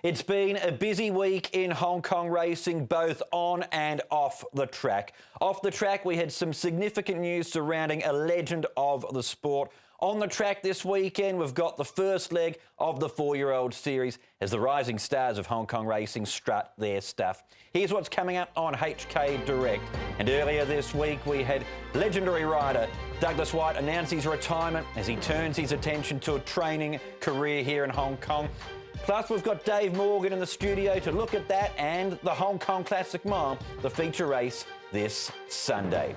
It's been a busy week in Hong Kong racing, both on and off the track. Off the track, we had some significant news surrounding a legend of the sport. On the track this weekend, we've got the first leg of the 4-year-old series as the rising stars of Hong Kong racing strut their stuff. Here's what's coming up on HK Direct. And earlier this week, we had legendary rider Douglas White announce his retirement as he turns his attention to a training career here in Hong Kong. Plus, we've got Dave Morgan in the studio to look at that and the Hong Kong Classic Mile, the feature race this Sunday.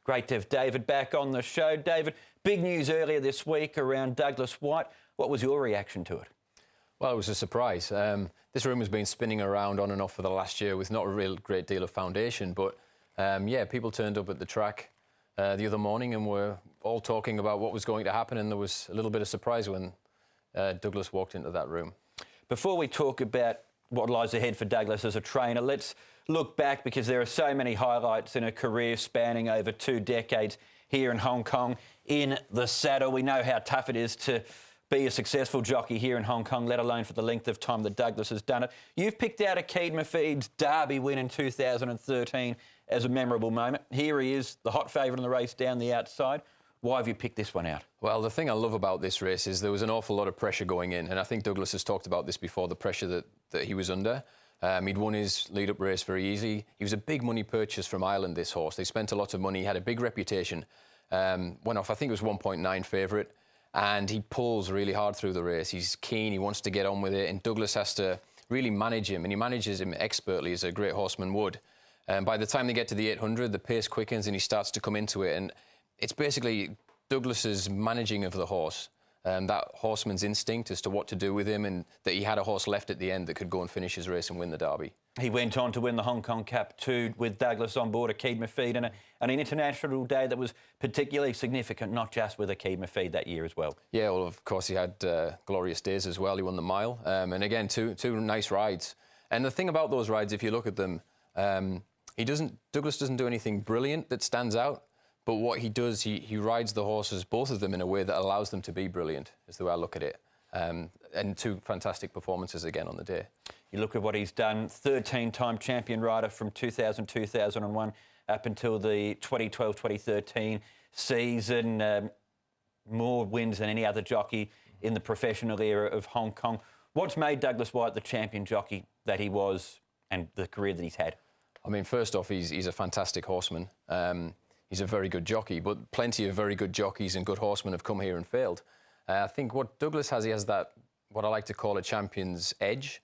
Great to have David back on the show. David, big news earlier this week around Douglas White. What was your reaction to it? Well, it was a surprise. This rumour's been spinning around on and off for the last year with not a real great deal of foundation. But, yeah, people turned up at the track the other morning and were all talking about what was going to happen, and there was a little bit of surprise when Douglas walked into that room. Before we talk about what lies ahead for Douglas as a trainer, let's look back, because there are so many highlights in a career spanning over 2 decades here in Hong Kong in the saddle. We know how tough it is to be a successful jockey here in Hong Kong, let alone for the length of time that Douglas has done it. You've picked out Akeed Mafid's Derby win in 2013 as a memorable moment. Here he is, the hot favourite in the race down the outside. Why have you picked this one out? Well, the thing I love about this race is there was an awful lot of pressure going in, and I think Douglas has talked about this before, the pressure that he was under. He'd won his lead-up race very easy. He was a big money purchase from Ireland, this horse. They spent a lot of money, he had a big reputation. Went off, I think it was 1.9 favourite, and he pulls really hard through the race. He's keen, he wants to get on with it, and Douglas has to really manage him, and he manages him expertly, as a great horseman would. By the time they get to the 800, the pace quickens and he starts to come into it, and it's basically Douglas's managing of the horse, that horseman's instinct as to what to do with him, and that he had a horse left at the end that could go and finish his race and win the Derby. He went on to win the Hong Kong Cup too, with Douglas on board, Akeed Mafid, and an international day that was particularly significant, not just with Akeed Mafid that year as well. Yeah, well, of course, he had glorious days as well. He won the mile, and again, two nice rides. And the thing about those rides, if you look at them, Douglas doesn't do anything brilliant that stands out. But what he does, he rides the horses, both of them, in a way that allows them to be brilliant, is the way I look at it. And 2 fantastic performances again on the day. You look at what he's done, 13-time champion rider from 2000-2001 up until the 2012-2013 season. More wins than any other jockey in the professional era of Hong Kong. What's made Douglas White the champion jockey that he was and the career that he's had? I mean, first off, he's a fantastic horseman. He's a very good jockey, but plenty of very good jockeys and good horsemen have come here and failed. I think what Douglas has, he has that, what I like to call a champion's edge.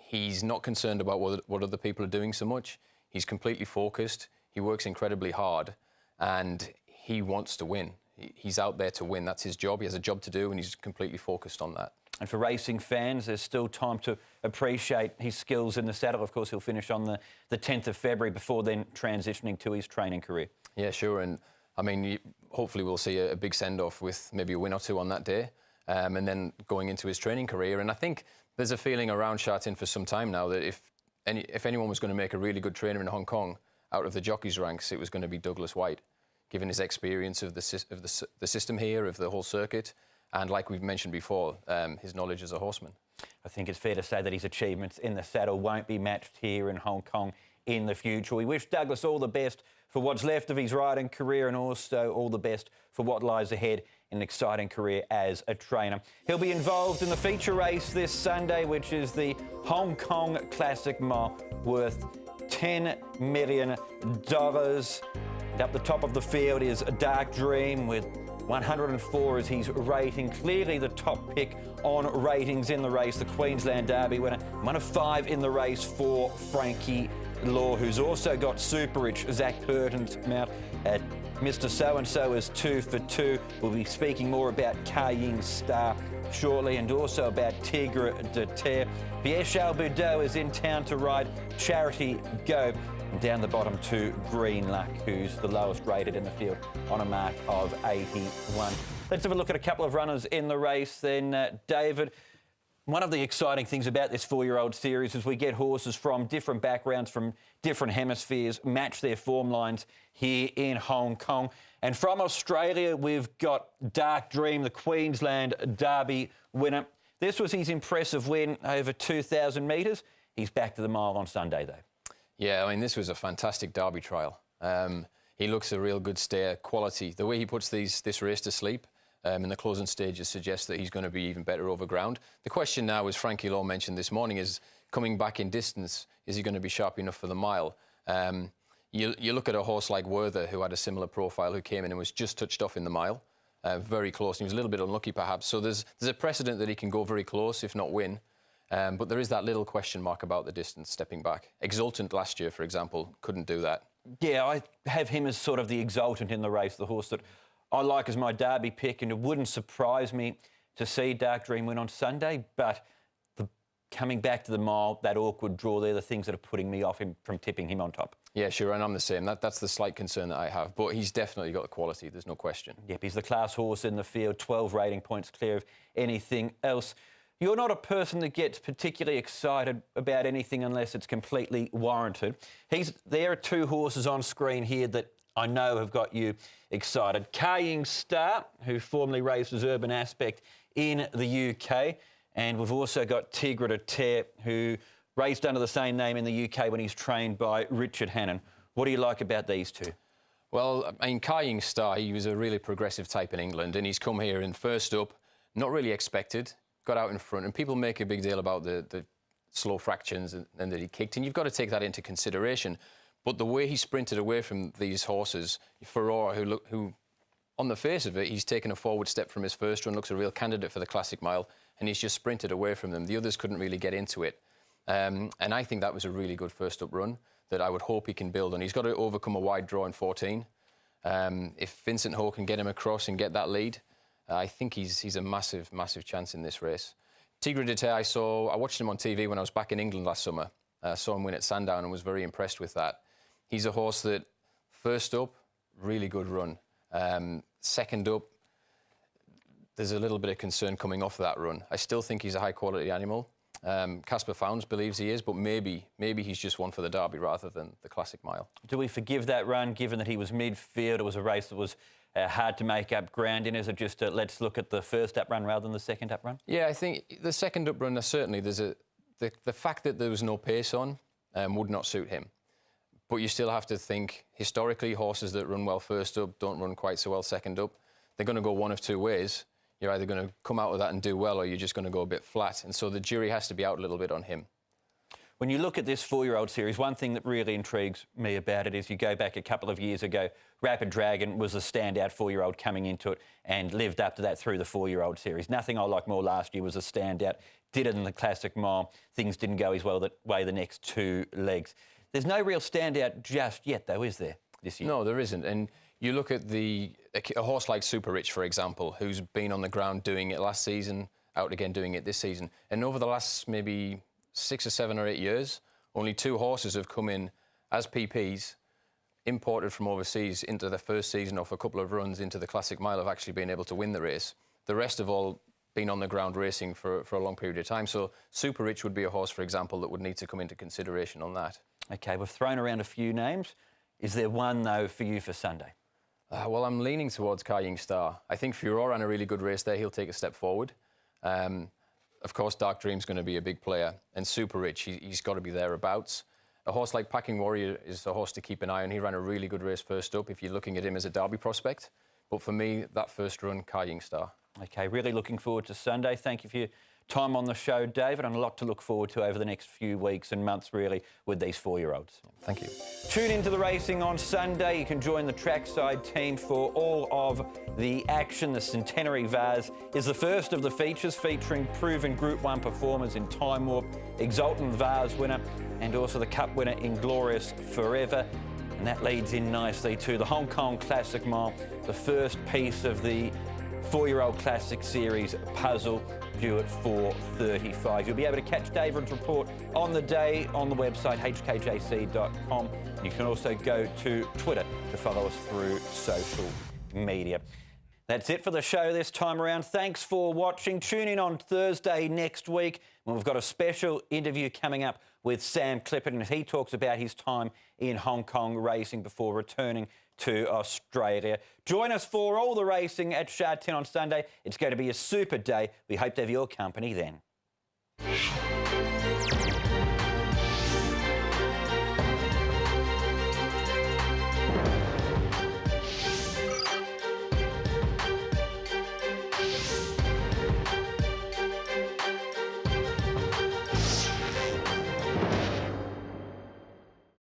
He's not concerned about what other people are doing so much. He's completely focused. He works incredibly hard, and he wants to win. He's out there to win. That's his job. He has a job to do, and he's completely focused on that. And for racing fans, there's still time to appreciate his skills in the saddle. Of course, he'll finish on the 10th of February before then transitioning to his training career. Yeah, sure. And, I mean, hopefully we'll see a big send-off with maybe a win or 2 on that day, and then going into his training career. And I think there's a feeling around Sha Tin for some time now that if anyone was going to make a really good trainer in Hong Kong out of the jockeys' ranks, it was going to be Douglas White, given his experience of the system here, of the whole circuit, and, like we've mentioned before, his knowledge as a horseman. I think it's fair to say that his achievements in the saddle won't be matched here in Hong Kong in the future. We wish Douglas all the best for what's left of his riding career, and also all the best for what lies ahead in an exciting career as a trainer. He'll be involved in the feature race this Sunday, which is the Hong Kong Classic Mile, worth $10 million. And up the top of the field is a Dark Dream with 104 as his rating, clearly the top pick on ratings in the race. The Queensland Derby winner, 1 of 5 in the race for Frankie Law, who's also got super rich Zach Purton's mount at Mr. So-and-so is 2 for 2. We'll be speaking more about Ka-Ying Star shortly, and also about Tigre de Terre. Pierre-Charles Boudot is in town to ride Charity Go. And down the bottom to Green Luck, who's the lowest rated in the field on a mark of 81. Let's have a look at a couple of runners in the race then. David, one of the exciting things about this 4-year-old series is we get horses from different backgrounds, from different hemispheres, match their form lines here in Hong Kong. And from Australia, we've got Dark Dream, the Queensland Derby winner. This was his impressive win over 2,000 metres. He's back to the mile on Sunday, though. Yeah, I mean, this was a fantastic Derby trial. He looks a real good stayer, quality. The way he puts this race to sleep in the closing stages suggests that he's going to be even better over ground. The question now, as Frankie Law mentioned this morning, is coming back in distance, is he going to be sharp enough for the mile? You look at a horse like Werther, who had a similar profile, who came in and was just touched off in the mile, very close. And he was a little bit unlucky, perhaps. So there's a precedent that he can go very close, if not win. But there is that little question mark about the distance stepping back. Exultant last year, for example, couldn't do that. Yeah, I have him as sort of the Exultant in the race, the horse that I like as my Derby pick, and it wouldn't surprise me to see Dark Dream win on Sunday, but coming back to the mile, that awkward draw there, the things that are putting me off him from tipping him on top. Yeah, sure, and I'm the same. That's the slight concern that I have, but he's definitely got the quality, there's no question. Yep, he's the class horse in the field, 12 rating points clear of anything else. You're not a person that gets particularly excited about anything unless it's completely warranted. There are two horses on screen here that I know have got you excited. Carrying Star, who formerly raced as Urban Aspect in the UK, and we've also got Tigre de Terre, who raced under the same name in the UK when he's trained by Richard Hannon. What do you like about these two? Well, I mean, Carrying Star, he was a really progressive type in England, and he's come here in first up, not really expected, got out in front, and people make a big deal about the slow fractions and that he kicked, and you've got to take that into consideration. But the way he sprinted away from these horses, Ferrora, who on the face of it, he's taken a forward step from his first run, looks a real candidate for the Classic Mile, and he's just sprinted away from them. The others couldn't really get into it. And I think that was a really good first-up run that I would hope he can build on. He's got to overcome a wide draw in 14. If Vincent Ho can get him across and get that lead, I think he's a massive, massive chance in this race. Tigre de Terre, I watched him on TV when I was back in England last summer. I saw him win at Sandown and was very impressed with that. He's a horse that, first up, really good run. Second up, there's a little bit of concern coming off that run. I still think he's a high-quality animal. Casper Founds believes he is, but maybe he's just one for the Derby rather than the Classic Mile. Do we forgive that run, given that he was midfield? It was a race that was hard to make up ground in. Is it just let's look at the first up run rather than the second up run? Yeah, I think the second up run, certainly there's the fact that there was no pace on would not suit him. But you still have to think, historically, horses that run well first up don't run quite so well second up. They're going to go one of two ways. You're either going to come out of that and do well, or you're just going to go a bit flat. And so the jury has to be out a little bit on him. When you look at this four-year-old series, one thing that really intrigues me about it is you go back a couple of years ago, Rapid Dragon was a standout four-year-old coming into it and lived up to that through the four-year-old series. Nothing I Like More last year was a standout. Did it in the Classic Mile. Things didn't go as well that way the next two legs. There's no real standout just yet, though, is there, this year? No, there isn't. And you look at a horse like Super Rich, for example, who's been on the ground doing it last season, out again doing it this season. And over the last maybe 6 or 7 or 8 years, only 2 horses have come in as PPs, imported from overseas into their first season off a couple of runs into the Classic Mile, have actually been able to win the race. The rest have all been on the ground racing for a long period of time. So Super Rich would be a horse, for example, that would need to come into consideration on that. OK, we've thrown around a few names. Is there one, though, for you for Sunday? Well, I'm leaning towards Carrying Star. I think Furore ran a really good race there. He'll take a step forward. Of course, Dark Dream's going to be a big player. And Super Rich, he's got to be thereabouts. A horse like Packing Warrior is a horse to keep an eye on. He ran a really good race first up if you're looking at him as a Derby prospect. But for me, that first run, Carrying Star. OK, really looking forward to Sunday. Thank you for your time on the show, David, and a lot to look forward to over the next few weeks and months, really, with these four-year-olds. Thank you. Tune into the racing on Sunday. You can join the trackside team for all of the action. The Centenary Vase is the first of the features, featuring proven Group 1 performers in Time Warp, Exultant Vase winner, and also the Cup winner Inglorious Forever. And that leads in nicely to the Hong Kong Classic Mile, the first piece of the four-year-old Classic Series puzzle, due at 4:35. You'll be able to catch David's report on the day on the website hkjc.com. You can also go to Twitter to follow us through social media. That's it for the show this time around. Thanks for watching. Tune in on Thursday next week when we've got a special interview coming up with Sam Clipperton as he talks about his time in Hong Kong racing before returning to Australia. Join us for all the racing at Shard 10 on Sunday. It's going to be a super day. We hope to have your company then.